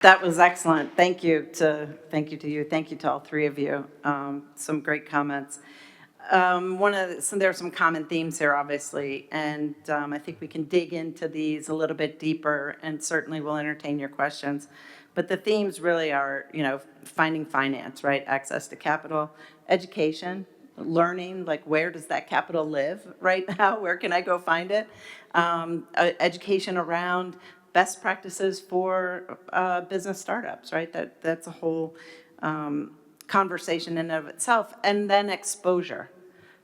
That was excellent. Thank you to you. Thank you to all three of you. Some great comments. There are some common themes here, obviously, and I think we can dig into these a little bit deeper, and certainly we'll entertain your questions. But the themes really are, finding finance, right? Access to capital, education, learning, like where does that capital live right now? Where can I go find it? Education around best practices for business startups, right? That's a whole conversation in and of itself. And then exposure.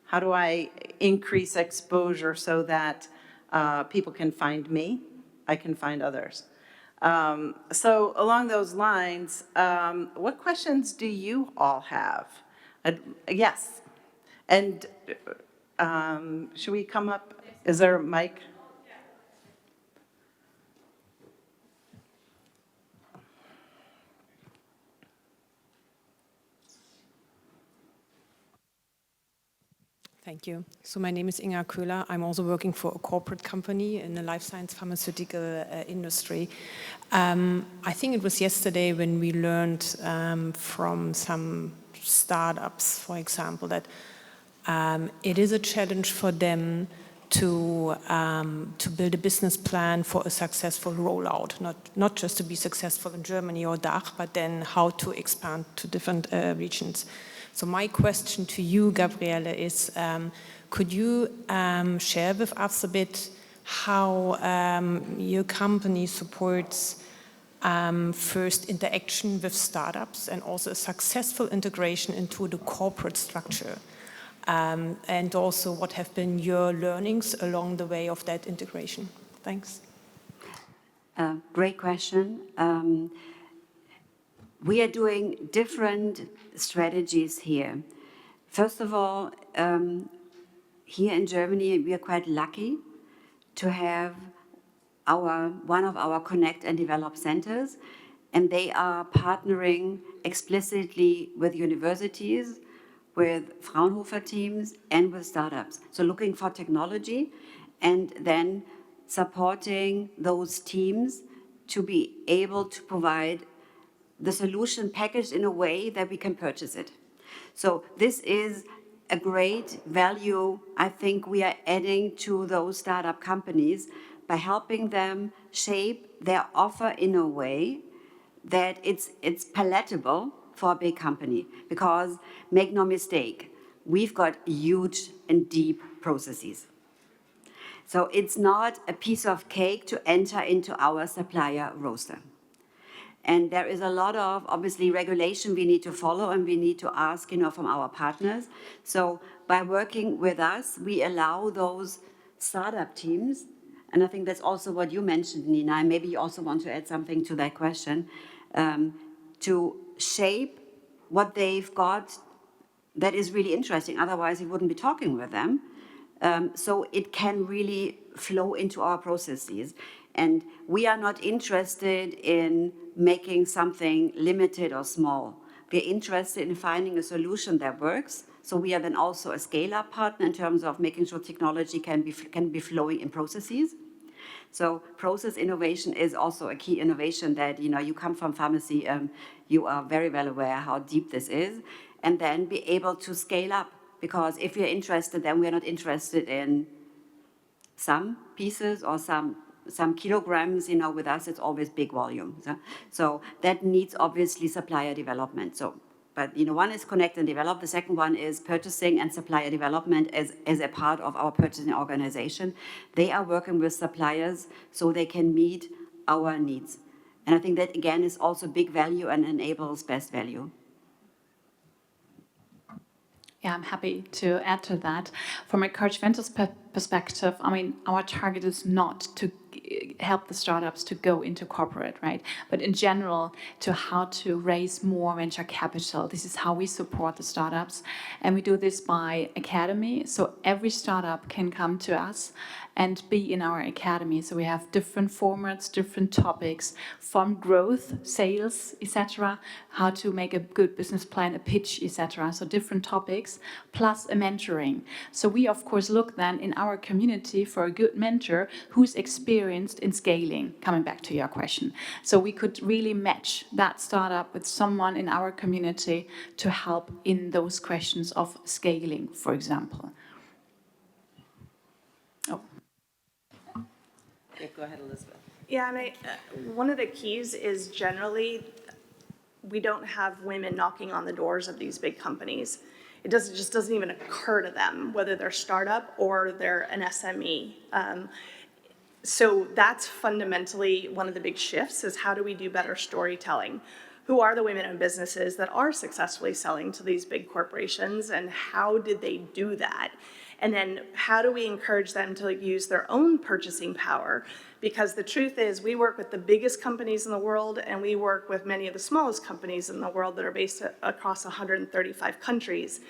How do I increase exposure so that people can find me, I can find others? So along those lines, what questions do you all have? Yes. And should we come up? Is there a mic? Thank you. So my name is Inga Köhler. I'm also working for a corporate company in the life science pharmaceutical industry. I think it was yesterday when we learned from some startups, for example, that it is a challenge for them to build a business plan for a successful rollout, not just to be successful in Germany or DACH, but then how to expand to different regions. So my question to you, Gabriele, is could you share with us a bit how your company supports first interaction with startups and also a successful integration into the corporate structure? And also what have been your learnings along the way of that integration? Thanks. Great question. We are doing different strategies here. First of all, here in Germany, we are quite lucky to have one of our Connect and Develop centers, and they are partnering explicitly with universities, with Fraunhofer teams, and with startups. So looking for technology and then supporting those teams to be able to provide the solution packaged in a way that we can purchase it. So this is a great value I think we are adding to those startup companies by helping them shape their offer in a way that it's palatable for a big company. Because make no mistake, we've got huge and deep processes. So it's not a piece of cake to enter into our supplier roster. And there is a lot of, obviously, regulation we need to follow and we need to ask, from our partners. So by working with us, we allow those startup teams, and I think that's also what you mentioned, Nina, and maybe you also want to add something to that question, to shape what they've got that is really interesting. Otherwise, we wouldn't be talking with them. So it can really flow into our processes. And we are not interested in making something limited or small. We're interested in finding a solution that works. So we are then also a scale-up partner in terms of making sure technology can be flowing in processes. So process innovation is also a key innovation that, you come from pharmacy, you are very well aware how deep this is, and then be able to scale up. Because if you're interested, then we're not interested in some pieces or some kilograms, with us it's always big volume. So that needs obviously supplier development. But one is connect and develop, the second one is purchasing and supplier development as a part of our purchasing organization. They are working with suppliers so they can meet our needs. And I think that again is also big value and enables best value. Yeah, I'm happy to add to that. From a EncourageVentures perspective, our target is not to help the startups to go into corporate, right? But in general, to how to raise more venture capital. This is how we support the startups. And we do this by academy. So every startup can come to us and be in our academy. So we have different formats, different topics, from growth, sales, etc., how to make a good business plan, a pitch, etc. So different topics, plus a mentoring. So we, of course, look then in our community for a good mentor who's experienced in scaling, coming back to your question. So we could really match that startup with someone in our community to help in those questions of scaling, for example. Oh. Yeah, go ahead, Elizabeth. Yeah, and one of the keys is generally we don't have women knocking on the doors of these big companies. It just doesn't even occur to them, whether they're startup or they're an SME. So that's fundamentally one of the big shifts, is how do we do better storytelling? Who are the women-owned businesses that are successfully selling to these big corporations, and how did they do that? And then how do we encourage them to use their own purchasing power? Because the truth is, we work with the biggest companies in the world, and we work with many of the smallest companies in the world that are based across 135 countries.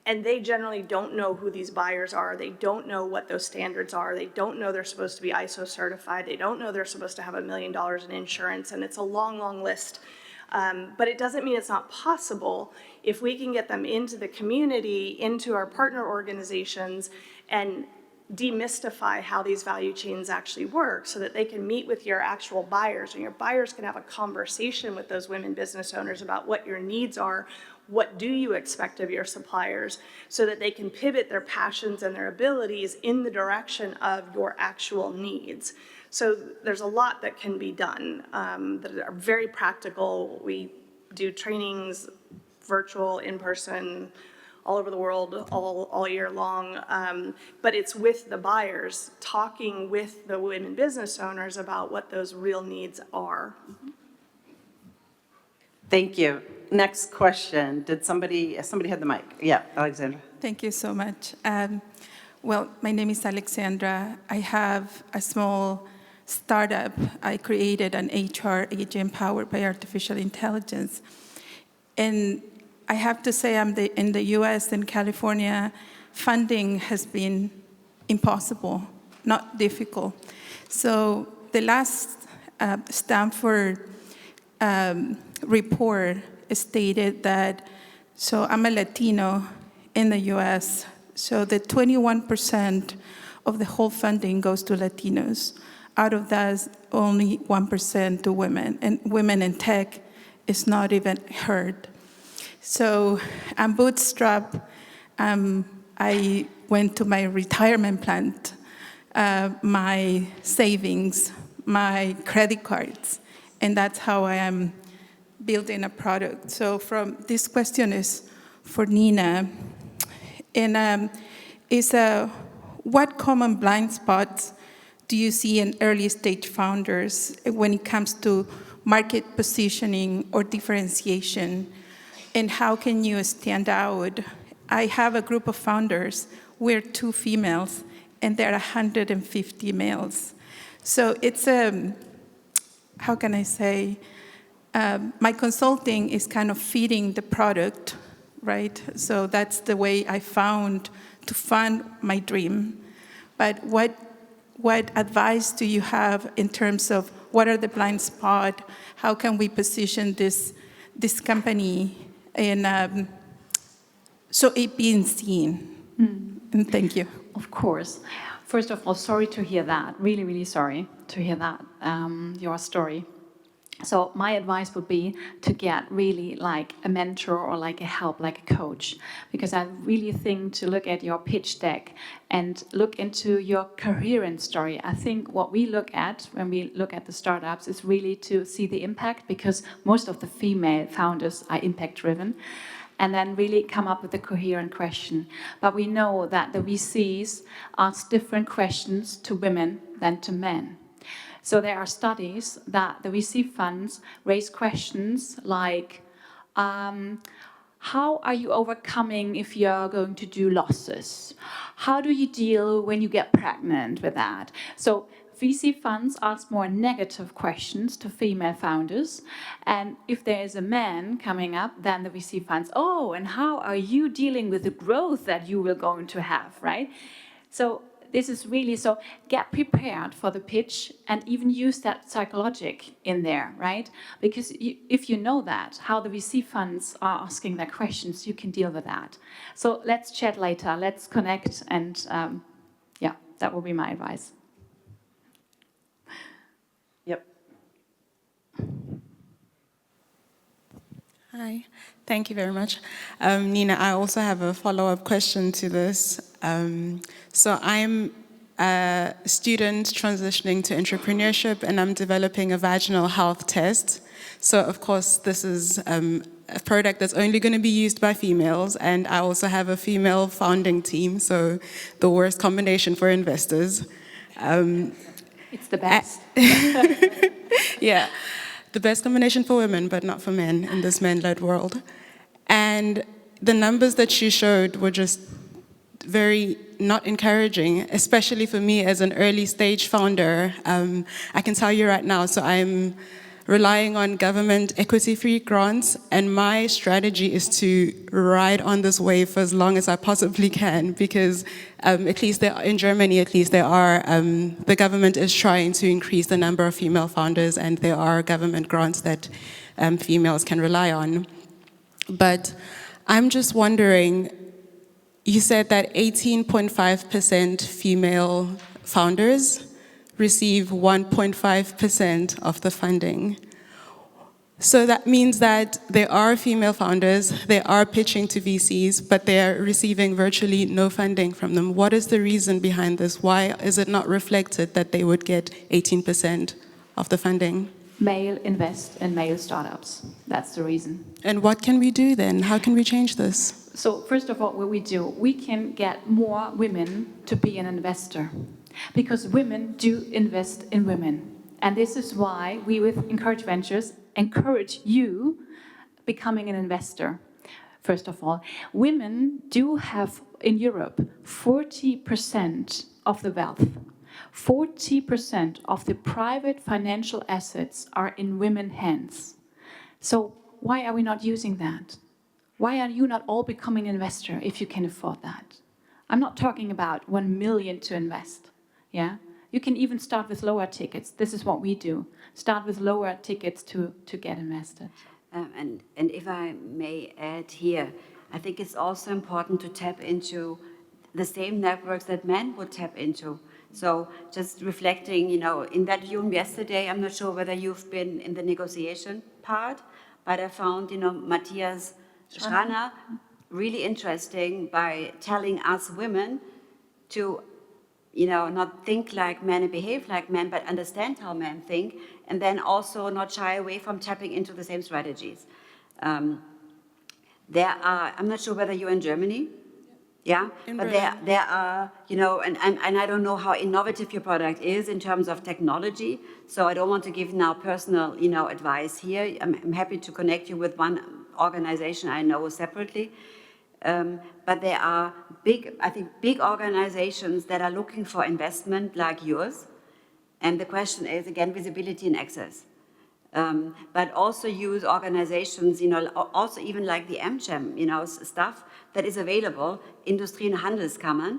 And they generally don't know who these buyers are. They don't know what those standards are. They don't know they're supposed to be ISO certified. They don't know they're supposed to have $1 million in insurance. And it's a long, long list. But it doesn't mean it's not possible if we can get them into the community, into our partner organizations, and demystify how these value chains actually work, so that they can meet with your actual buyers, and your buyers can have a conversation with those women business owners about what your needs are, what do you expect of your suppliers, so that they can pivot their passions and their abilities in the direction of your actual needs. So there's a lot that can be done that are very practical. We do trainings, virtual, in person, all over the world, all year long. But it's with the buyers, talking with the women business owners about what those real needs are. Thank you. Next question. Did somebody had the mic? Yeah, Alexandra. Thank you so much. Well, my name is Alexandra. I have a small startup. I created an HR agent powered by artificial intelligence. And I have to say, in the US and California, funding has been impossible, not difficult. So the last Stanford report stated that, so I'm a Latino in the US, so the 21% of the whole funding goes to Latinos. Out of that, only 1% to women, and women in tech is not even heard. So I'm bootstrapped. I went to my retirement plan, my savings, my credit cards, and that's how I am building a product. So this question is for Nina, and what common blind spots do you see in early stage founders when it comes to market positioning or differentiation? And how can you stand out? I have a group of founders. We're 2 females, and there are 150 males. So it's how can I say? My consulting is kind of feeding the product, right? So that's the way I found to fund my dream. But what advice do you have in terms of what are the blind spots? How can we position this company in so it being seen? And thank you. Of course. First of all, sorry to hear that. Really, really sorry to hear that, your story. So my advice would be to get really like a mentor or like a help, like a coach, because I really think to look at your pitch deck and look into your coherent story. I think what we look at when we look at the startups is really to see the impact, because most of the female founders are impact driven, and then really come up with a coherent question. But we know that the VCs ask different questions to women than to men. So there are studies that the VC funds raise questions like, how are you overcoming if you're going to do losses? How do you deal when you get pregnant with that? So VC funds ask more negative questions to female founders. And if there is a man coming up, then the VC funds, oh, and how are you dealing with the growth that you will going to have, right? So this is really, so get prepared for the pitch and even use that psychologic in there, right? Because if you know that, how the VC funds are asking their questions, you can deal with that. So let's chat later, let's connect, and yeah, that will be my advice. Hi, thank you very much. Nina, I also have a follow-up question to this. So I'm a student transitioning to entrepreneurship, and I'm developing a vaginal health test. So of course, this is a product that's only going to be used by females, and I also have a female founding team, so the worst combination for investors. It's the best. Yeah, the best combination for women, but not for men in this men-led world. And the numbers that you showed were just very not encouraging, especially for me as an early stage founder. I can tell you right now, so I'm relying on government equity-free grants, and my strategy is to ride on this wave for as long as I possibly can, because at least there, in Germany, at least there are, the government is trying to increase the number of female founders, and there are government grants that females can rely on. But I'm just wondering, you said that 18.5% female founders receive 1.5% of the funding. So that means that there are female founders, they are pitching to VCs, but they are receiving virtually no funding from them. What is the reason behind this? Why is it not reflected that they would get 18% of the funding? Male invest in male startups. That's the reason. And what can we do then? How can we change this? So first of all, what we do, we can get more women to be an investor, because women do invest in women. And this is why we with Encourage Ventures encourage you becoming an investor. First of all, women do have in Europe 40% of the wealth. 40% of the private financial assets are in women's hands. So why are we not using that? Why are you not all becoming an investor if you can afford that? I'm not talking about 1 million to invest. Yeah, you can even start with lower tickets. This is what we do. Start with lower tickets to get invested. And if I may add here, I think it's also important to tap into the same networks that men would tap into. So just reflecting, in that room yesterday, I'm not sure whether you've been in the negotiation part, but I found, Matthias Schraner really interesting by telling us women to, not think like men and behave like men, but understand how men think, and then also not shy away from tapping into the same strategies. I'm not sure whether you're in Germany, yeah, but there are, and I don't know how innovative your product is in terms of technology, so I don't want to give now personal, advice here. I'm happy to connect you with one organization I know separately, but there are big organizations that are looking for investment like yours, and the question is, again, visibility and access. But also use organizations, also even like the AmCham, stuff that is available, Industrie- und Handelskammern,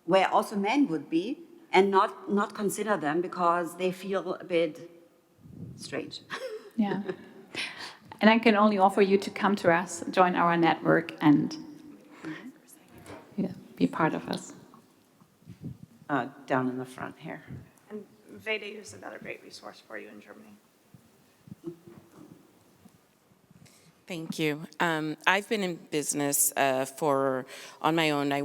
where also men would be, and not consider them because they feel a bit strange. Yeah. And I can only offer you to come to us, join our network, and be part of us. Down in the front here. And Vede is another great resource for you in Germany. Thank you. I've been in business on my own. I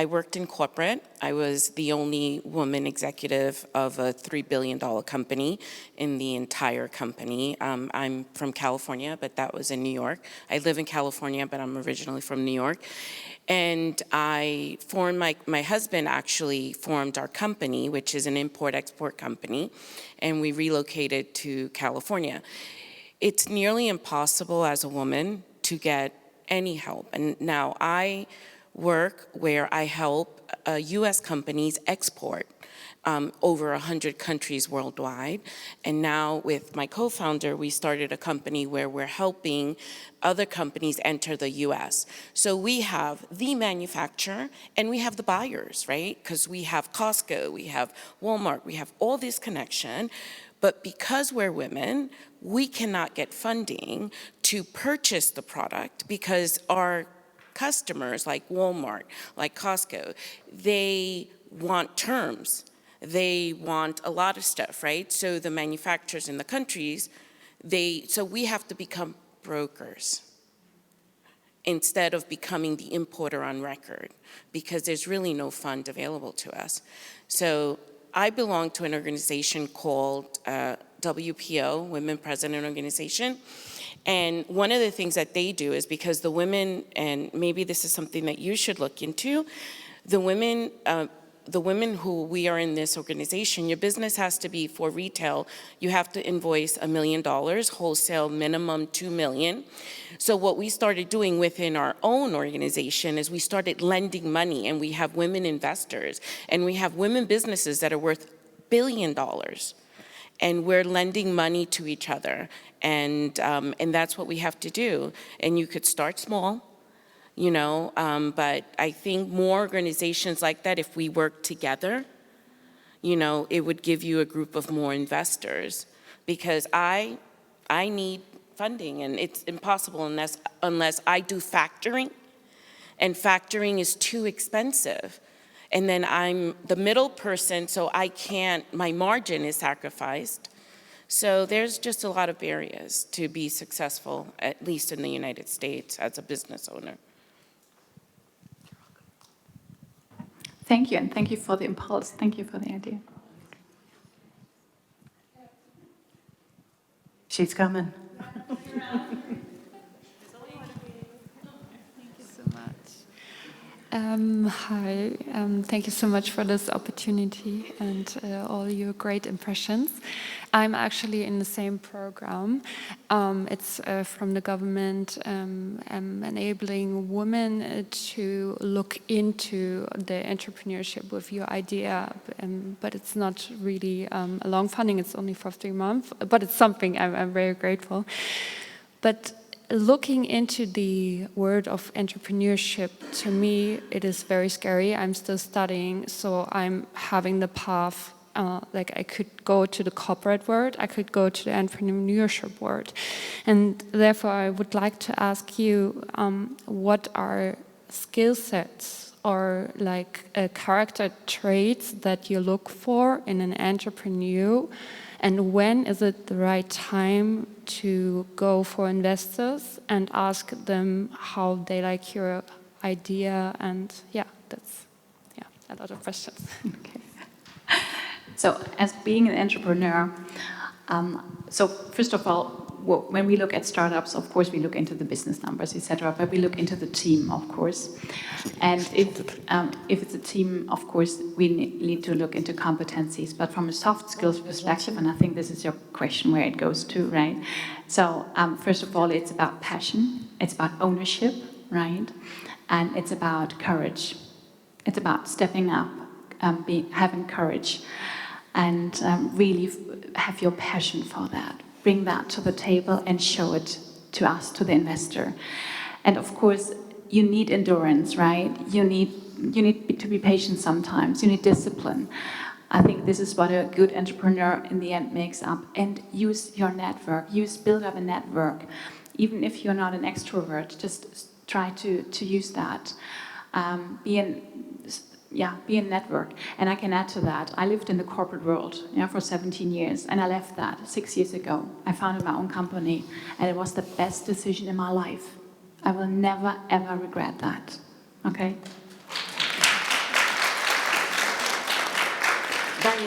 worked in corporate. I was the only woman executive of a $3 billion company in the entire company. I'm from California, but that was in New York. I live in California, but I'm originally from New York. And I formed, my husband actually formed our company, which is an import-export company, and we relocated to California. It's nearly impossible as a woman to get any help. And now I work where I help US companies export over 100 countries worldwide. And now with my co-founder, we started a company where we're helping other companies enter the US. So we have the manufacturer and we have the buyers, right? Because we have Costco, we have Walmart, we have all this connection. But because we're women, we cannot get funding to purchase the product because our customers, like Walmart, like Costco, they want terms. They want a lot of stuff, right? So the manufacturers in the countries, so we have to become brokers instead of becoming the importer on record, because there's really no fund available to us. So I belong to an organization called WPO, Women President Organization. And one of the things that they do is, because the women, and maybe this is something that you should look into, the women who we are in this organization, your business has to be, for retail, you have to invoice $1 million, wholesale minimum $2 million. So what we started doing within our own organization is we started lending money, and we have women investors, and we have women businesses that are worth $1 billion. And we're lending money to each other, and that's what we have to do. And you could start small, you know, but I think more organizations like that, if we work together, you know, it would give you a group of more investors, because I need funding, and it's impossible unless I do factoring, and factoring is too expensive. And then I'm the middle person, so I can't, my margin is sacrificed. So there's just a lot of barriers to be successful, at least in the United States, as a business owner. Thank you, and thank you for the impulse. Thank you for the idea. She's coming. Hi, thank you so much for this opportunity and all your great impressions. I'm actually in the same program. It's from the government, enabling women to look into the entrepreneurship with your idea, but it's not really a long funding, it's only for 3 months, but it's something I'm very grateful. But looking into the word of entrepreneurship, to me, it is very scary. I'm still studying, so I'm having the path, like I could go to the corporate world, I could go to the entrepreneurship world. And therefore, I would like to ask you, what are skill sets or like character traits that you look for in an entrepreneur? And when is it the right time to go for investors and ask them how they like your idea? And yeah, that's a lot of questions. Okay. So as being an entrepreneur, so first of all, when we look at startups, of course, we look into the business numbers, etc., but we look into the team, of course. And if it's a team, of course, we need to look into competencies. But from a soft skills perspective, and I think this is your question where it goes to, right? So first of all, it's about passion, it's about ownership, right? And it's about courage. It's about stepping up, having courage, and really have your passion for that. Bring that to the table and show it to us, to the investor. And of course, you need endurance, right? You need to be patient sometimes. You need discipline. I think this is what a good entrepreneur in the end makes up. And use your network. Build up a network. Even if you're not an extrovert, just try to use that. Be a network. And I can add to that, I lived in the corporate world for 17 years, and I left that 6 years ago. I founded my own company, and it was the best decision in my life. I will never, ever regret that. Okay? But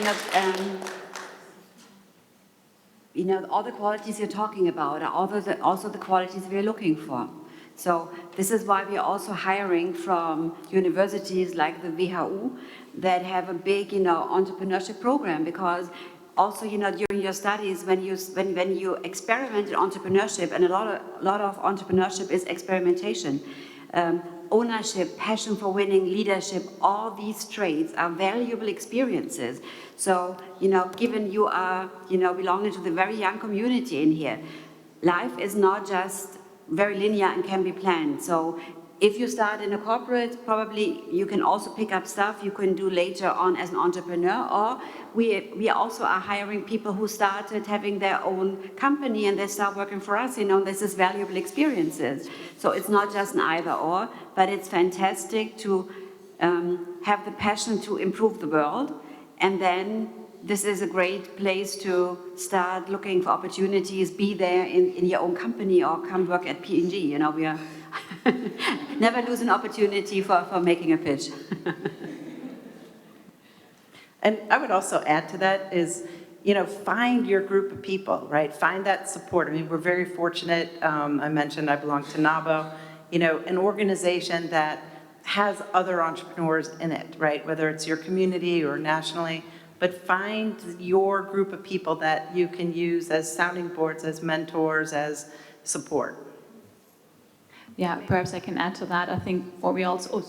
all the qualities you're talking about are also the qualities we're looking for. So this is why we are also hiring from universities like the WHU that have a big, entrepreneurship program, because also, during your studies, when you experiment in entrepreneurship, and a lot of entrepreneurship is experimentation, ownership, passion for winning, leadership, all these traits are valuable experiences. So, given you are, belonging to the very young community in here, life is not just very linear and can be planned. So if you start in a corporate, probably you can also pick up stuff you can do later on as an entrepreneur, or we also are hiring people who started having their own company and they start working for us, this is valuable experiences. So it's not just an either or, but it's fantastic to have the passion to improve the world, and then this is a great place to start looking for opportunities, be there in your own company or come work at P&G. You know, we are never lose an opportunity for making a pitch. And I would also add to that is, find your group of people, right? Find that support. I mean, we're very fortunate. I mentioned I belong to NABO, an organization that has other entrepreneurs in it, right? Whether it's your community or nationally, but find your group of people that you can use as sounding boards, as mentors, as support. Yeah, perhaps I can add to that. I think what we also,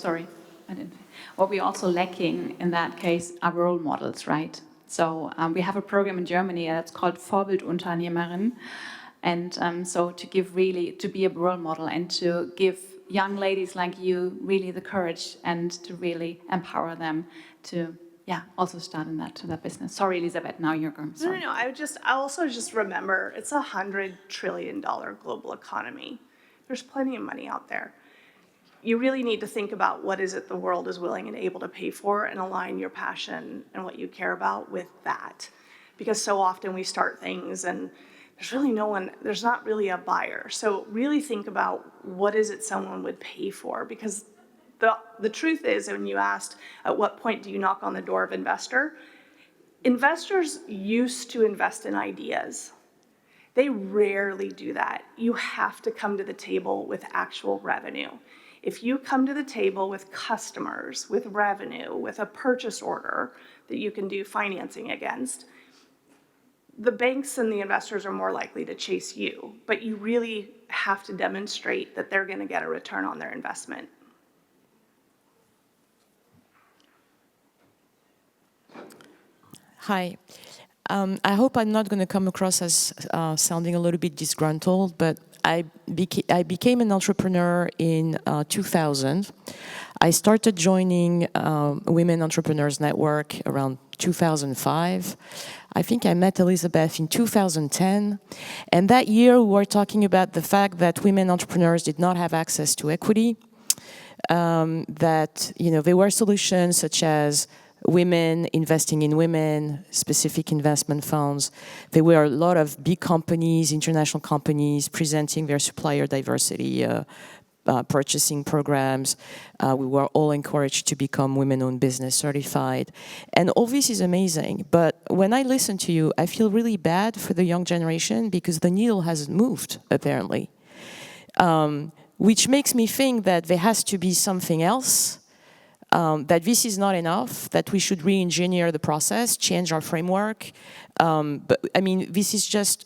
what we're also lacking in that case are role models, right? So we have a program in Germany that's called Vorbildunternehmerin. And so to be a role model and to give young ladies like you really the courage and to really empower them to, also start in that business. Sorry, Elisabeth, now you're going. Sorry. No. I also just remember it's a $100 trillion global economy. There's plenty of money out there. You really need to think about what is it the world is willing and able to pay for and align your passion and what you care about with that. Because so often we start things and there's not really a buyer. So really think about what is it someone would pay for, because the truth is, when you asked at what point do you knock on the door of investors used to invest in ideas. They rarely do that. You have to come to the table with actual revenue. If you come to the table with customers, with revenue, with a purchase order that you can do financing against, the banks and the investors are more likely to chase you, but you really have to demonstrate that they're going to get a return on their investment. Hi. I hope I'm not going to come across as sounding a little bit disgruntled, but I became an entrepreneur in 2000. I started joining Women Entrepreneurs Network around 2005. I think I met Elizabeth in 2010. And that year we were talking about the fact that women entrepreneurs did not have access to equity, that there were solutions such as women investing in women, specific investment funds. There were a lot of big companies, international companies, presenting their supplier diversity purchasing programs. We were all encouraged to become women-owned business certified. And all this is amazing. But when I listen to you, I feel really bad for the young generation because the needle hasn't moved, apparently. Which makes me think that there has to be something else, that this is not enough, that we should re-engineer the process, change our framework. But I mean, this is just,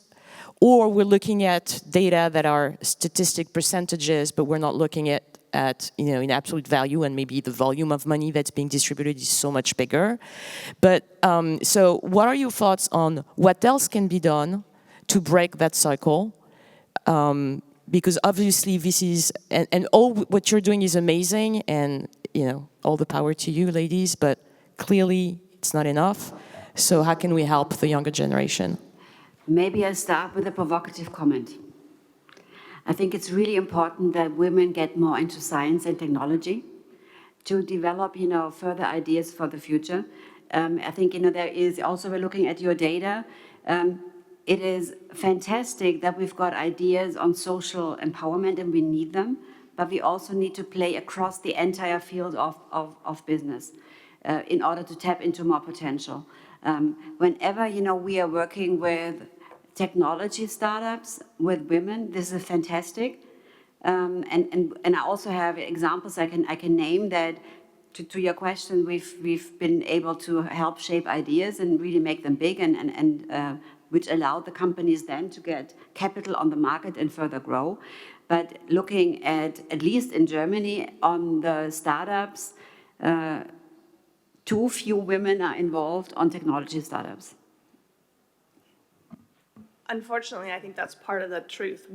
or we're looking at data that are statistic percentages, but we're not looking at in absolute value, and maybe the volume of money that's being distributed is so much bigger. But so what are your thoughts on what else can be done to break that cycle? Because obviously this is, and all what you're doing is amazing, and all the power to you, ladies, but clearly it's not enough. So how can we help the younger generation? Maybe I start with a provocative comment. I think it's really important that women get more into science and technology to develop, further ideas for the future. I think, there is also, we're looking at your data. It is fantastic that we've got ideas on social empowerment and we need them, but we also need to play across the entire field of business in order to tap into more potential. Whenever, we are working with technology startups, with women, this is fantastic. And I also have examples I can name that, to your question, we've been able to help shape ideas and really make them big, and which allowed the companies then to get capital on the market and further grow. But looking at least in Germany, on the startups, too few women are involved on technology startups. Unfortunately, I think that's part of the truth.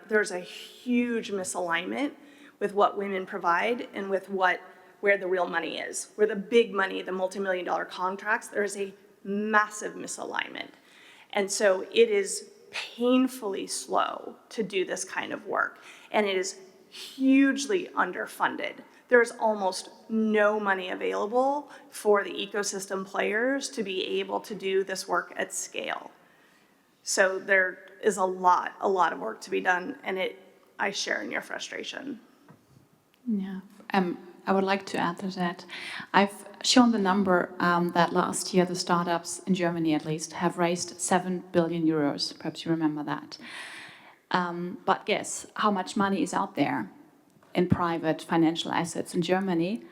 There's a huge misalignment with what women provide and with where the real money is. Where the big money, the multi-million-dollar contracts, there is a massive misalignment. And so it is painfully slow to do this kind of work. And it is hugely underfunded. there's almost no money available for the ecosystem players to be able to do this work at scale. So there is a lot of work to be done, and I share in your frustration. Yeah, I would like to add to that. I've shown the number that last year the startups in Germany, at least, have raised 7 billion euros. Perhaps you remember that. But guess how much money is out there in private financial assets in Germany?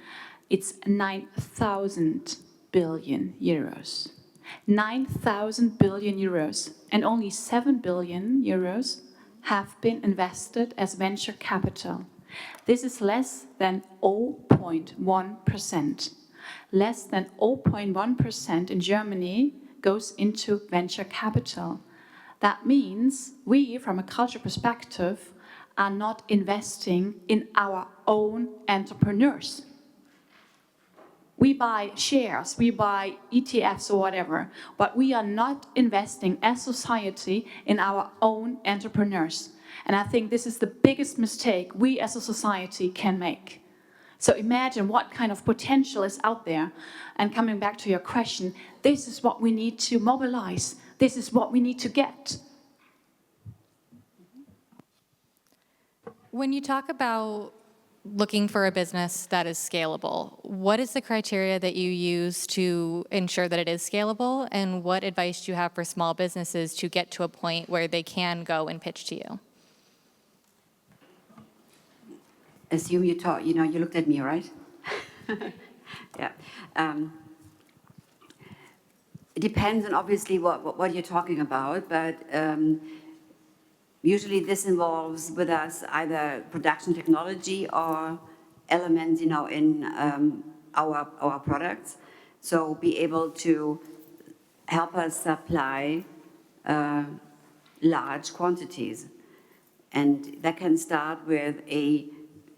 It's 9,000 billion euros. 9,000 billion euros, and only 7 billion euros have been invested as venture capital. This is less than 0.1%. Less than 0.1% in Germany goes into venture capital. That means we, from a culture perspective, are not investing in our own entrepreneurs. We buy shares, we buy ETFs or whatever, but we are not investing as society in our own entrepreneurs. And I think this is the biggest mistake we as a society can make. So imagine what kind of potential is out there. And coming back to your question, this is what we need to mobilize. This is what we need to get. When you talk about looking for a business that is scalable, what is the criteria that you use to ensure that it is scalable? And what advice do you have for small businesses to get to a point where they can go and pitch to you? Assume you looked at me, right? Yeah. It depends on obviously what you're talking about, but usually this involves with us either production technology or elements, in our products. So be able to help us supply large quantities. And that can start with a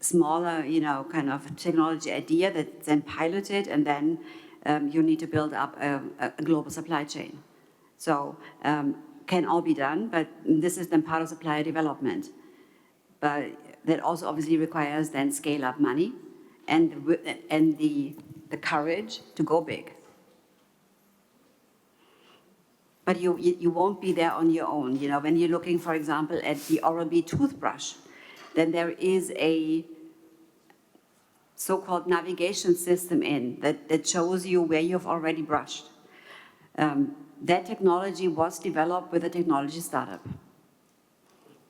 smaller, kind of technology idea that's then piloted, and then you need to build up a global supply chain. So can all be done, but this is then part of supplier development. But that also obviously requires then scale up money and the courage to go big. But you won't be there on your own. When you're looking, for example, at the Oral-B toothbrush, then there is a so-called navigation system that shows you where you've already brushed. That technology was developed with a technology startup.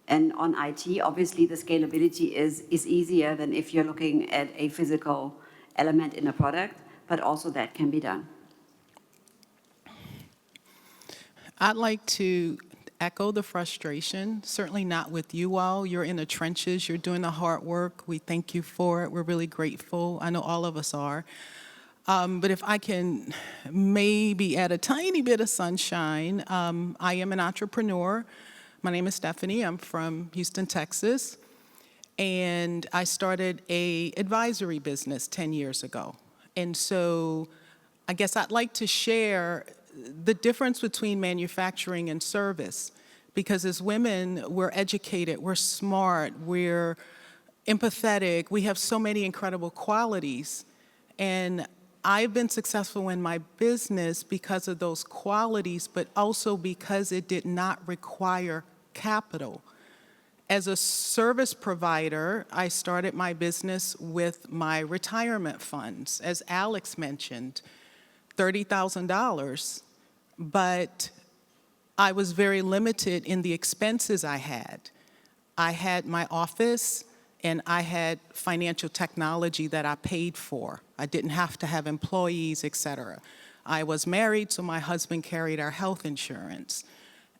And on IT, obviously the scalability is easier than if you're looking at a physical element in a product, but also that can be done. I'd like to echo the frustration, certainly not with you all. You're in the trenches, you're doing the hard work. We thank you for it. We're really grateful. I know all of us are. But if I can maybe add a tiny bit of sunshine, I am an entrepreneur. My name is Stephanie. I'm from Houston, Texas. And I started an advisory business 10 years ago. And so I guess I'd like to share the difference between manufacturing and service. Because as women, we're educated, we're smart, we're empathetic, we have so many incredible qualities. And I've been successful in my business because of those qualities, but also because it did not require capital. As a service provider, I started my business with my retirement funds, as Alex mentioned, $30,000, but I was very limited in the expenses I had. I had my office, and I had financial technology that I paid for. I didn't have to have employees, et cetera. I was married, so my husband carried our health insurance.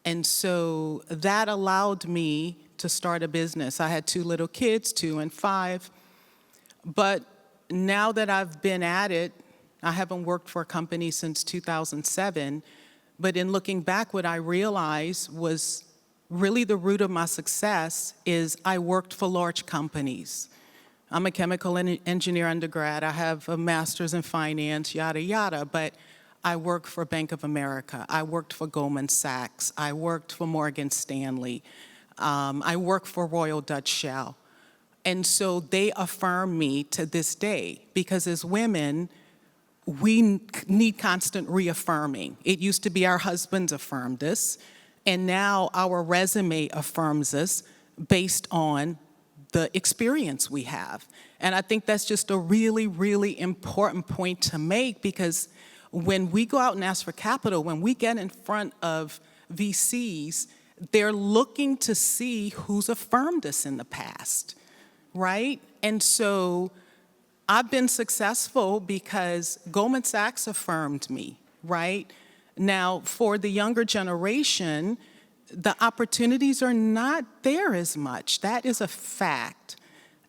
And so that allowed me to start a business. I had 2 little kids, 2 and 5. But now that I've been at it, I haven't worked for a company since 2007. But in looking back, what I realized was really the root of my success is I worked for large companies. I'm a chemical engineer undergrad. I have a master's in finance, yada, yada. But I worked for Bank of America. I worked for Goldman Sachs. I worked for Morgan Stanley. I worked for Royal Dutch Shell. And so they affirm me to this day, because as women, we need constant reaffirming. It used to be our husbands affirmed us, and now our resume affirms us based on the experience we have. And I think that's just a really, really important point to make, because when we go out and ask for capital, when we get in front of VCs, they're looking to see who's affirmed us in the past, right? And so I've been successful because Goldman Sachs affirmed me, right? Now, for the younger generation, the opportunities are not there as much. That is a fact.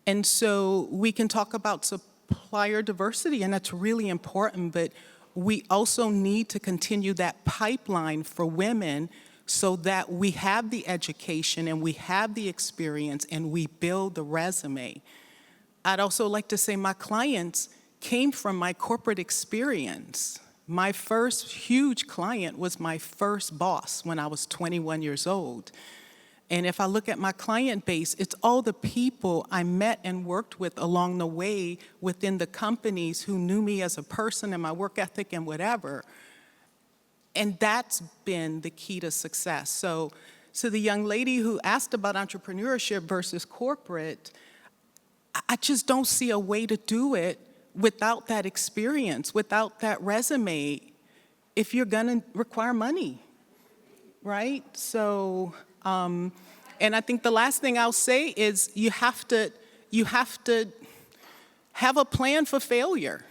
And so we can talk about supplier diversity, and that's really important, but we also need to continue that pipeline for women so that we have the education and we have the experience and we build the resume. I'd also like to say my clients came from my corporate experience. My first huge client was my first boss when I was 21 years old. And if I look at my client base, it's all the people I met and worked with along the way within the companies who knew me as a person and my work ethic and whatever. And that's been the key to success. So the young lady who asked about entrepreneurship versus corporate, I just don't see a way to do it without that experience, without that resume, if you're gonna require money, right? So, and I think the last thing I'll say is you have to have a plan for failure,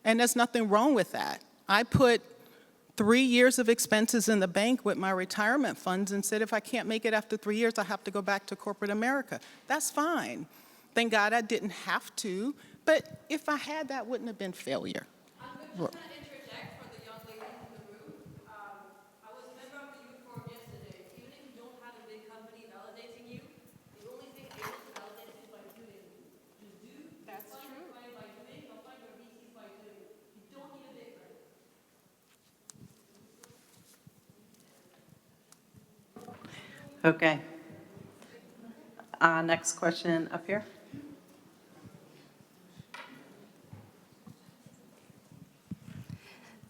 and there's nothing wrong with that. I put 3 years of expenses in the bank with my retirement funds and said, if I can't make it after 3 years, I have to go back to corporate America. That's fine. Thank God I didn't have to, but if I had, that wouldn't have been failure. I'm going to interject for the young lady in the room. I was a member of the youth forum yesterday. Even if you don't have a big company validating you, the only thing able to validate is by doing. Just do. That's true. By doing, not by your VCs, by doing. You don't need a big firm. Okay. Next question up here.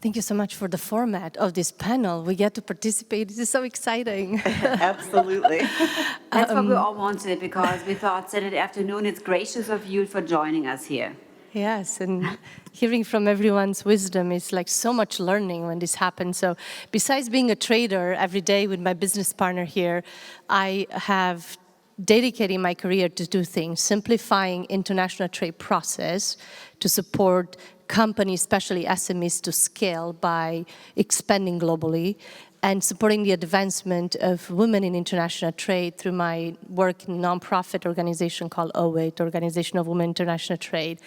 Thank you so much for the format of this panel. We get to participate. This is so exciting. Absolutely. That's what we all wanted, because we thought Saturday afternoon, it's gracious of you for joining us here. Yes, and hearing from everyone's wisdom is like so much learning when this happens. So besides being a trader every day with my business partner here, I have dedicating my career to two things: simplifying international trade process to support companies, especially SMEs, to scale by expanding globally, and supporting the advancement of women in international trade through my work in a nonprofit organization called OWIT, Organization of Women in International Trade.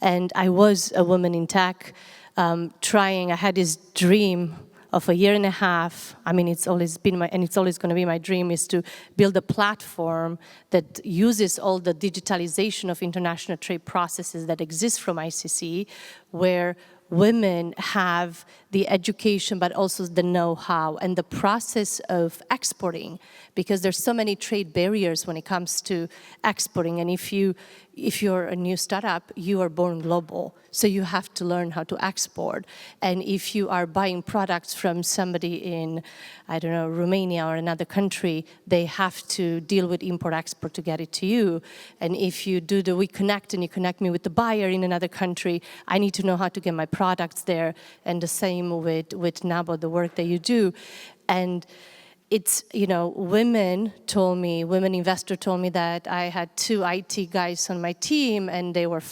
And I was a woman in tech, I had this dream of a year and a half. I mean, it's always been and it's always going to be my dream, is to build a platform that uses all the digitalization of international trade processes that exist from ICC, where women have the education, but also the know-how and the process of exporting, because there's so many trade barriers when it comes to exporting. And if you're a new startup, you are born global, so you have to learn how to export. And if you are buying products from somebody in, I don't know, Romania or another country, they have to deal with import-export to get it to you. And if you do the WeConnect and you connect me with the buyer in another country, I need to know how to get my products there. And the same with NABO, the work that you do. And it's, women investor told me that I had 2 IT guys on my team, and they were,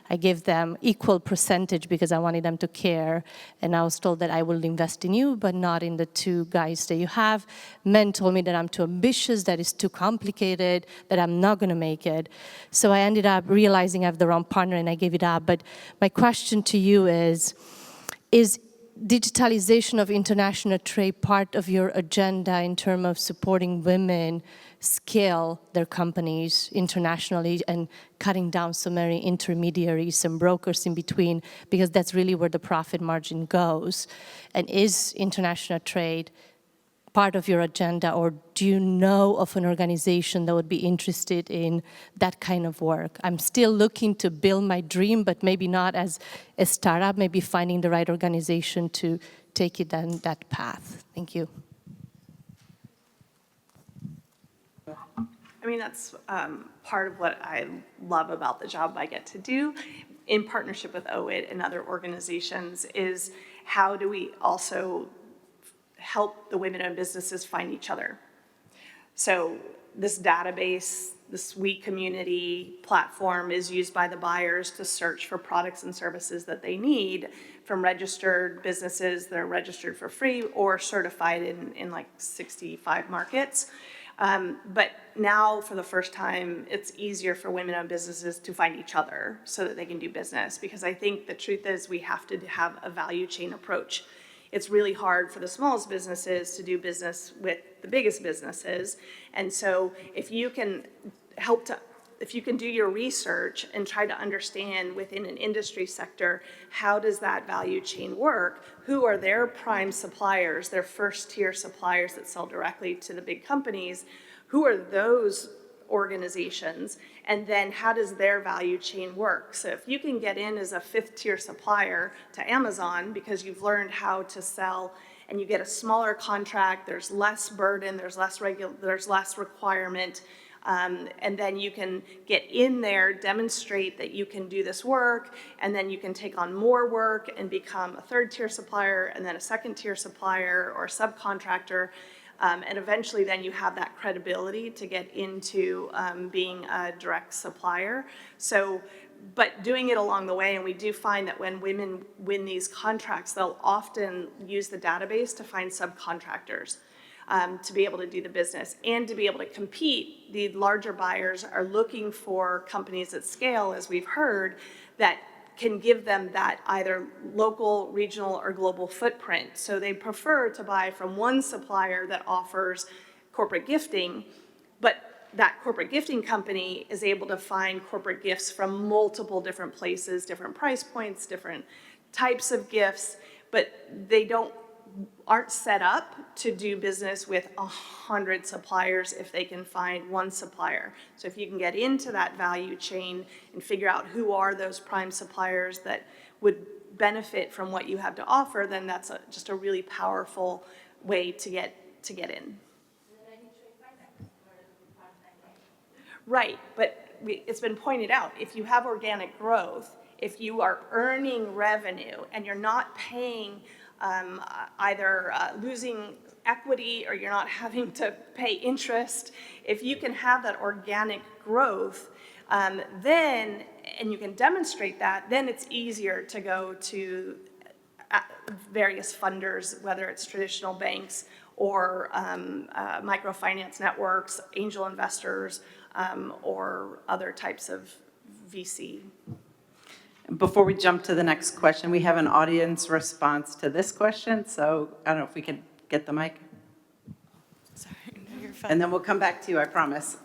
I gave them equal percentage because I wanted them to care. And I was told that I will invest in you, but not in the 2 guys that you have. Men told me that I'm too ambitious, that it's too complicated, that I'm not going to make it. So I ended up realizing I have the wrong partner, and I gave it up. But my question to you is digitalization of international trade part of your agenda in terms of supporting women scale their companies internationally and cutting down so many intermediaries and brokers in between, because that's really where the profit margin goes? And is international trade part of your agenda, or do you know of an organization that would be interested in that kind of work? I'm still looking to build my dream, but maybe not as a startup, maybe finding the right organization to take it down that path. Thank you. I mean, that's part of what I love about the job I get to do in partnership with OIT and other organizations is how do we also help the women-owned businesses find each other. So this database, this We Community platform is used by the buyers to search for products and services that they need from registered businesses that are registered for free or certified in like 65 markets. But now, for the first time, it's easier for women-owned businesses to find each other so that they can do business. Because I think the truth is we have to have a value chain approach. It's really hard for the smallest businesses to do business with the biggest businesses. And so if you can if you can do your research and try to understand within an industry sector, how does that value chain work? Who are their prime suppliers, their first tier suppliers that sell directly to the big companies? Who are those organizations? And then how does their value chain work? So if you can get in as a fifth tier supplier to Amazon because you've learned how to sell and you get a smaller contract, there's less burden, there's less requirement, and then you can get in there, demonstrate that you can do this work, and then you can take on more work and become a third tier supplier, and then a second tier supplier or subcontractor, and eventually then you have that credibility to get into being a direct supplier. So, but doing it along the way, and we do find that when women win these contracts, they'll often use the database to find subcontractors. To be able to do the business and to be able to compete. The larger buyers are looking for companies at scale, as we've heard, that can give them that either local, regional, or global footprint. So they prefer to buy from one supplier that offers corporate gifting, but that corporate gifting company is able to find corporate gifts from multiple different places, different price points, different types of gifts, but they aren't set up to do business with 100 suppliers if they can find one supplier. So if you can get into that value chain and figure out who are those prime suppliers that would benefit from what you have to offer, then that's just a really powerful way to get in. Right, but it's been pointed out, if you have organic growth, if you are earning revenue and you're not paying either losing equity or you're not having to pay interest, if you can have that organic growth, then, and you can demonstrate that, then it's easier to go to various funders, whether it's traditional banks or microfinance networks, angel investors, or other types of VC. Before we jump to the next question, we have an audience response to this question, so I don't know if we can get the mic. Sorry, no, you're fine. And then we'll come back to you, I promise.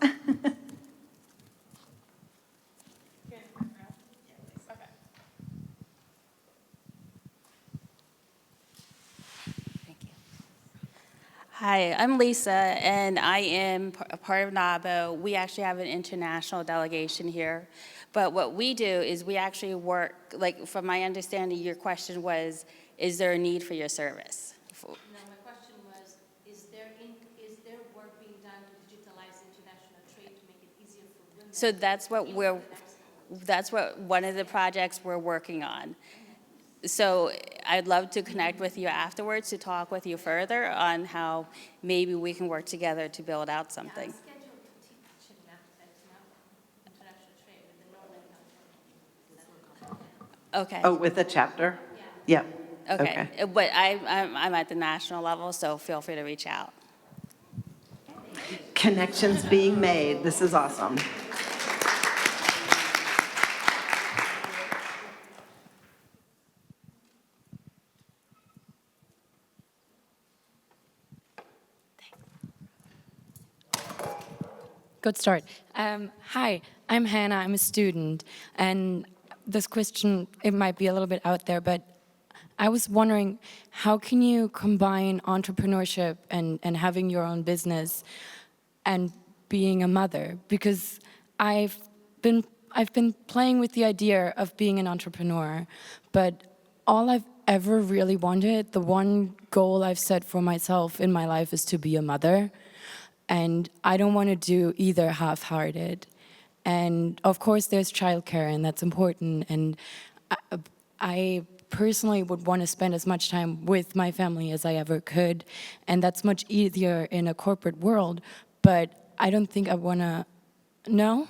Hi, I'm Lisa, and I am a part of NABO. We actually have an international delegation here. But what we do is we actually work, like from my understanding, your question was, is there a need for your service? No, my question was, is there work being done to digitalize international trade to make it easier for women? So that's what one of the projects we're working on. So I'd love to connect with you afterwards to talk with you further on how maybe we can work together to build out something. Yeah, I'm scheduled to teach in international trade with the Northern Okay. Oh, with a chapter? Yeah. Okay. But I'm at the national level, so feel free to reach out. Connections being made. This is awesome. Good start. Hi, I'm Hannah. I'm a student. And this question, it might be a little bit out there, but I was wondering, how can you combine entrepreneurship and having your own business and being a mother? Because I've been playing with the idea of being an entrepreneur, but all I've ever really wanted, the one goal I've set for myself in my life is to be a mother. And I don't want to do either half-hearted. And of course there's childcare, and that's important. And I personally would want to spend as much time with my family as I ever could. And that's much easier in a corporate world. But I don't think I want to, no?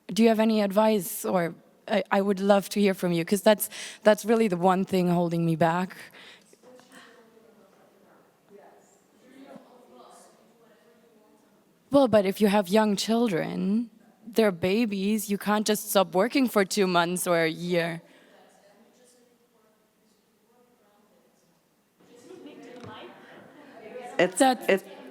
Do you have any advice? Or I would love to hear from you, because that's really the one thing holding me back. Well, but if you have young children, they're babies, you can't just stop working for 2 months or a year.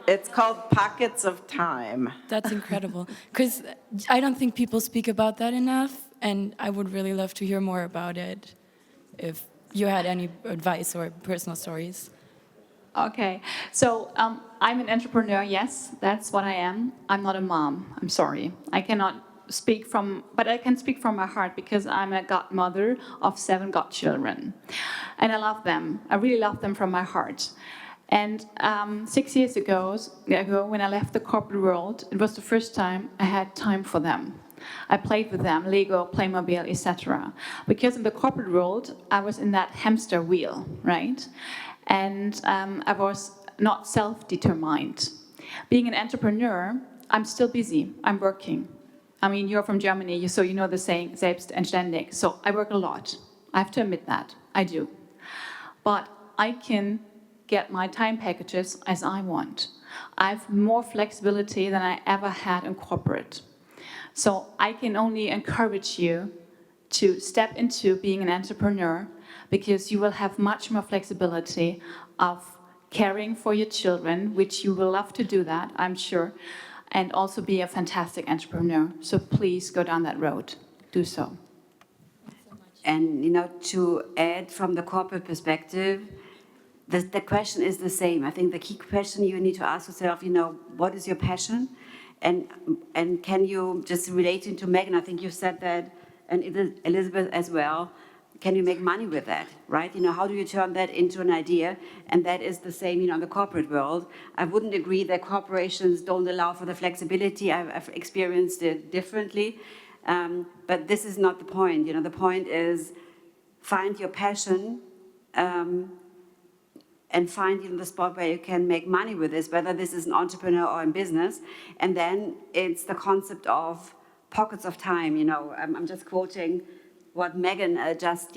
It's called pockets of time. That's incredible, because I don't think people speak about that enough, and I would really love to hear more about it, if you had any advice or personal stories. Okay, so I'm an entrepreneur, yes, that's what I am. I'm not a mom, I'm sorry. I cannot speak from, but I can speak from my heart, because I'm a godmother of 7 godchildren. And I love them, I really love them from my heart. And 6 years ago, when I left the corporate world, it was the first time I had time for them. I played with them, Lego, Playmobil, etc. Because in the corporate world, I was in that hamster wheel, right? And I was not self-determined. Being an entrepreneur, I'm still busy, I'm working. I mean, you're from Germany, so you know the saying, selbst and ständig. So I work a lot, I have to admit that, I do. But I can get my time packages as I want. I have more flexibility than I ever had in corporate. So I can only encourage you to step into being an entrepreneur, because you will have much more flexibility of caring for your children, which you will love to do that, I'm sure, and also be a fantastic entrepreneur. So please go down that road, do so. And to add from the corporate perspective, the question is the same. I think the key question you need to ask yourself, what is your passion? And can you, just relating to Megan, I think you said that, and Elizabeth as well, can you make money with that, right? How do you turn that into an idea? And that is the same, in the corporate world. I wouldn't agree that corporations don't allow for the flexibility. I've experienced it differently. But this is not the point. The point is find your passion and find the spot where you can make money with this, whether this is an entrepreneur or in business. And then it's the concept of pockets of time. I'm just quoting what Megan just,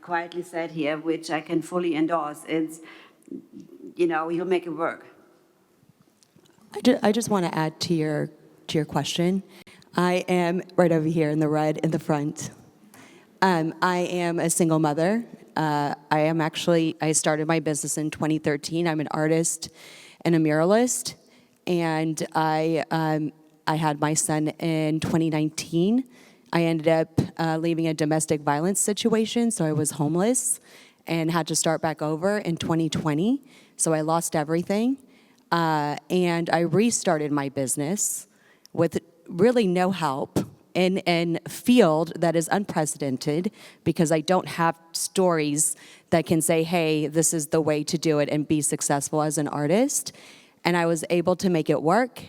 quietly said here, which I can fully endorse. It's, you'll make it work. I just want to add to your question. I am right over here in the red in the front. I am a single mother. I started my business in 2013. I'm an artist and a muralist, and I had my son in 2019. I ended up leaving a domestic violence situation, so I was homeless and had to start back over in 2020. So I lost everything, and I restarted my business with really no help in a field that is unprecedented, because I don't have stories that can say, hey, this is the way to do it and be successful as an artist. And I was able to make it work.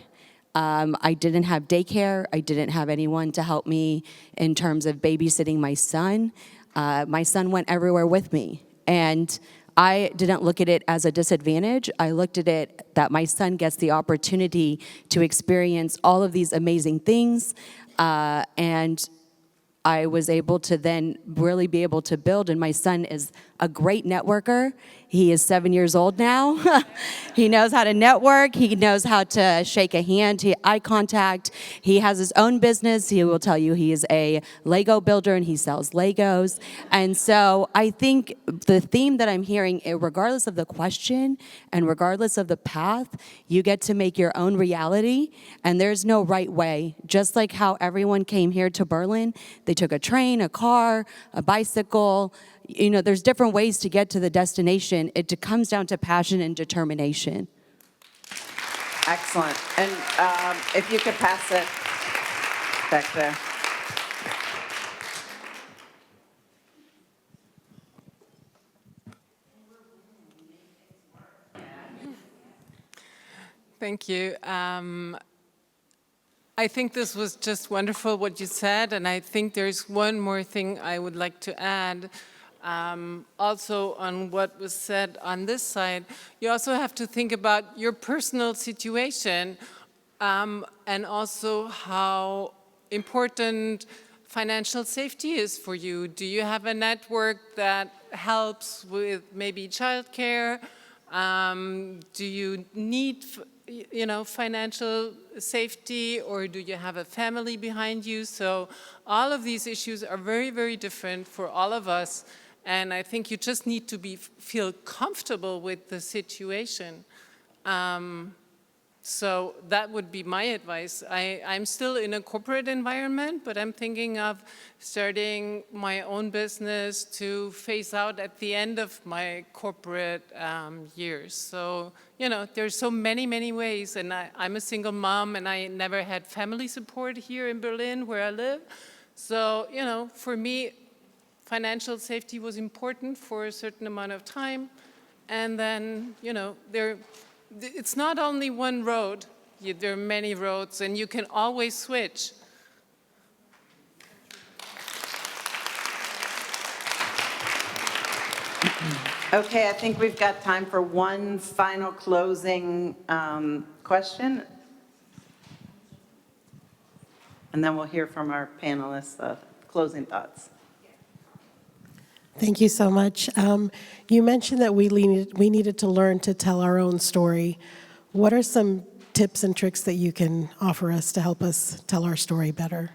I didn't have daycare. I didn't have anyone to help me in terms of babysitting my son. My son went everywhere with me. And I didn't look at it as a disadvantage. I looked at it that my son gets the opportunity to experience all of these amazing things. And I was able to then really be able to build, and my son is a great networker. He is 7 years old now. He knows how to network. He knows how to shake a hand, eye contact. He has his own business. He will tell you he is a Lego builder and he sells Legos. And so I think the theme that I'm hearing, regardless of the question and regardless of the path, you get to make your own reality, and there's no right way. Just like how everyone came here to Berlin, they took a train, a car, a bicycle, there's different ways to get to the destination. It comes down to passion and determination. Excellent. And if you could pass it back there. Thank you. I think this was just wonderful what you said, and I think there's one more thing I would like to add. Also on what was said on this side, you also have to think about your personal situation and also how important financial safety is for you. Do you have a network that helps with maybe childcare? Do you need financial safety, or do you have a family behind you? So all of these issues are very, very different for all of us. And I think you just need to feel comfortable with the situation. So that would be my advice. I'm still in a corporate environment, but I'm thinking of starting my own business to phase out at the end of my corporate years. So, there's so many, many ways. And I'm a single mom, and I never had family support here in Berlin where I live. So, for me, financial safety was important for a certain amount of time. And then, it's not only one road, there are many roads, and you can always switch. Okay, I think we've got time for one final closing question. And then we'll hear from our panelists, closing thoughts. Thank you so much. You mentioned that we needed to learn to tell our own story. What are some tips and tricks that you can offer us to help us tell our story better?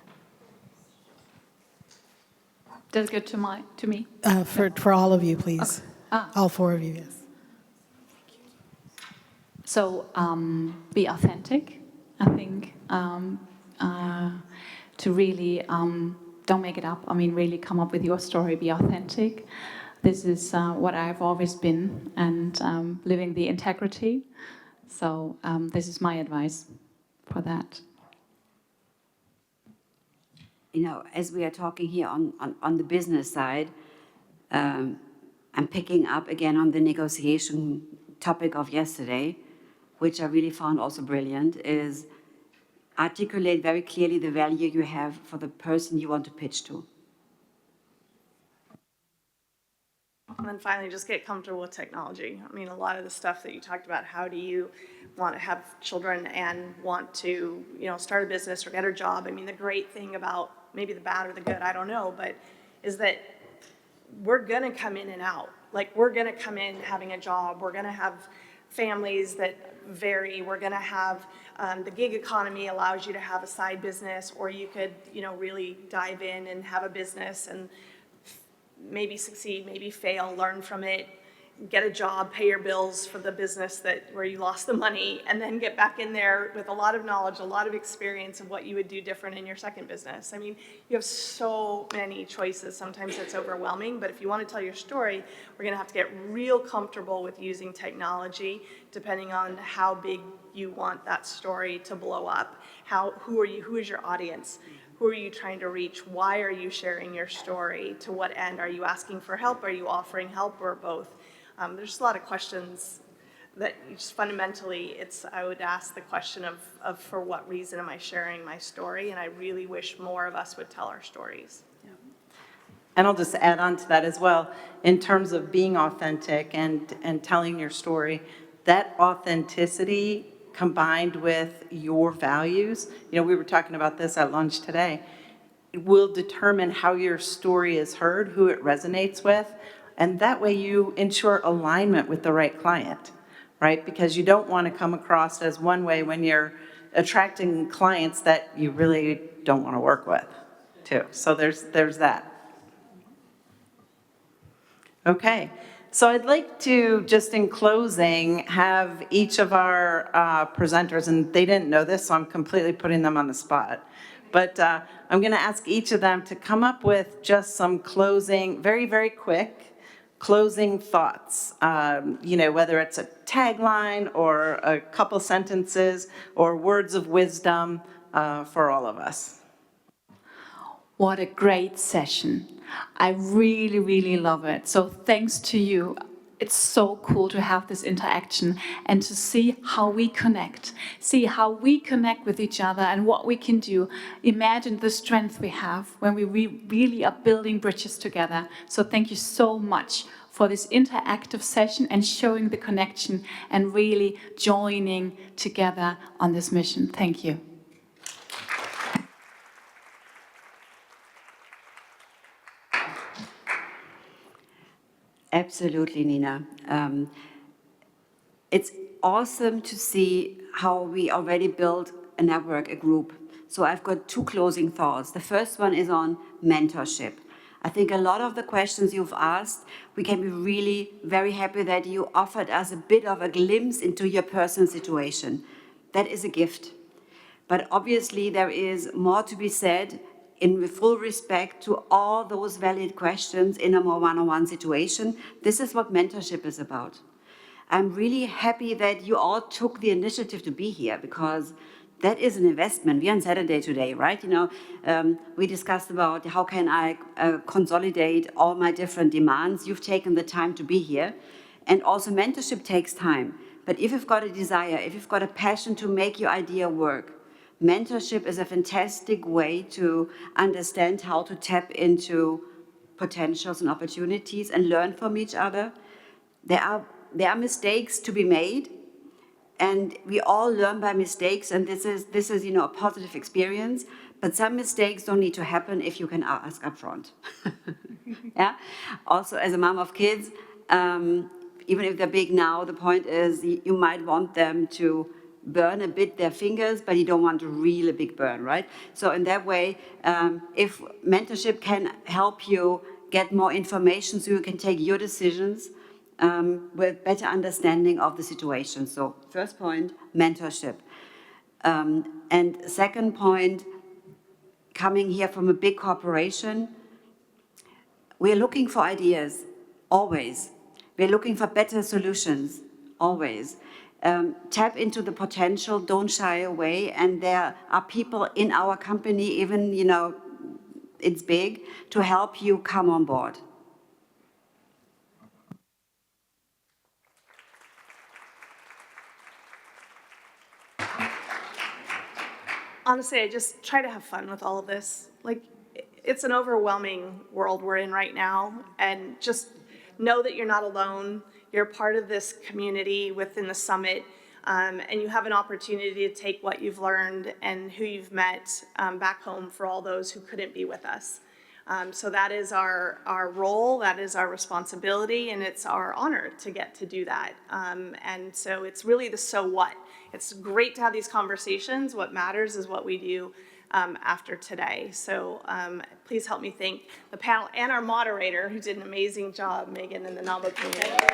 Does it go to me? For all of you, please. Okay. All four of you, yes. So be authentic, I think, to really don't make it up. Really come up with your story, be authentic. This is what I've always been, and living the integrity. So this is my advice for that. As we are talking here on the business side, I'm picking up again on the negotiation topic of yesterday, which I really found also brilliant, is articulate very clearly the value you have for the person you want to pitch to. And then finally, just get comfortable with technology. A lot of the stuff that you talked about, how do you want to have children and want to, start a business or get a job? The great thing about, maybe the bad or the good, I don't know, but is that we're going to come in and out. We're going to come in having a job. We're going to have families that vary. We're going to have the gig economy allows you to have a side business, or you could, really dive in and have a business and maybe succeed, maybe fail, learn from it, get a job, pay your bills for the business where you lost the money, and then get back in there with a lot of knowledge, a lot of experience of what you would do different in your second business. You have so many choices. Sometimes it's overwhelming, but if you want to tell your story, we're going to have to get real comfortable with using technology, depending on how big you want that story to blow up. Who are you? Who is your audience? Who are you trying to reach? Why are you sharing your story? To what end? Are you asking for help? Are you offering help, or both? There's just a lot of questions that just fundamentally, I would ask the question of for what reason am I sharing my story? And I really wish more of us would tell our stories. Yeah. And I'll just add on to that as well, in terms of being authentic and telling your story, that authenticity combined with your values, we were talking about this at lunch today, will determine how your story is heard, who it resonates with, and that way you ensure alignment with the right client, right? Because you don't want to come across as one way when you're attracting clients that you really don't want to work with, too. So there's that. Okay, So I'd like to, just in closing, have each of our presenters, and they didn't know this, so I'm completely putting them on the spot. But I'm going to ask each of them to come up with just some closing, very, very quick, closing thoughts. Whether it's a tagline or a couple sentences or words of wisdom for all of us. What a great session. I really, really love it. So thanks to you. It's so cool to have this interaction and to see how we connect with each other and what we can do. Imagine the strength we have when we really are building bridges together. So thank you so much for this interactive session and showing the connection and really joining together on this mission. Thank you. Absolutely, Nina. It's awesome to see how we already built a network, a group. So I've got two closing thoughts. The first one is on mentorship. I think a lot of the questions you've asked, we can be really very happy that you offered us a bit of a glimpse into your personal situation. That is a gift. But obviously there is more to be said in full respect to all those valid questions in a more one-on-one situation. This is what mentorship is about. I'm really happy that you all took the initiative to be here, because that is an investment. We're on Saturday today, right? We discussed about how can I consolidate all my different demands. You've taken the time to be here. And also mentorship takes time. But if you've got a desire, if you've got a passion to make your idea work, mentorship is a fantastic way to understand how to tap into potentials and opportunities and learn from each other. There are mistakes to be made, and we all learn by mistakes, and this is a positive experience. But some mistakes don't need to happen if you can ask upfront. Yeah. Also, as a mom of kids, even if they're big now, the point is you might want them to burn a bit their fingers, but you don't want a really big burn, right? So in that way, if mentorship can help you get more information so you can take your decisions with better understanding of the situation. So first point, mentorship. And second point, coming here from a big corporation, we're looking for ideas, always. We're looking for better solutions, always. Tap into the potential, don't shy away, and there are people in our company, even, it's big, to help you come on board. Honestly, I just try to have fun with all of this. It's an overwhelming world we're in right now, and just know that you're not alone. You're part of this community within the summit, and you have an opportunity to take what you've learned and who you've met back home for all those who couldn't be with us. So that is our role, that is our responsibility, and it's our honor to get to do that. And so it's really the so what. It's great to have these conversations. What matters is what we do after today. So please help me thank the panel and our moderator, who did an amazing job, Megan, and the NABO community.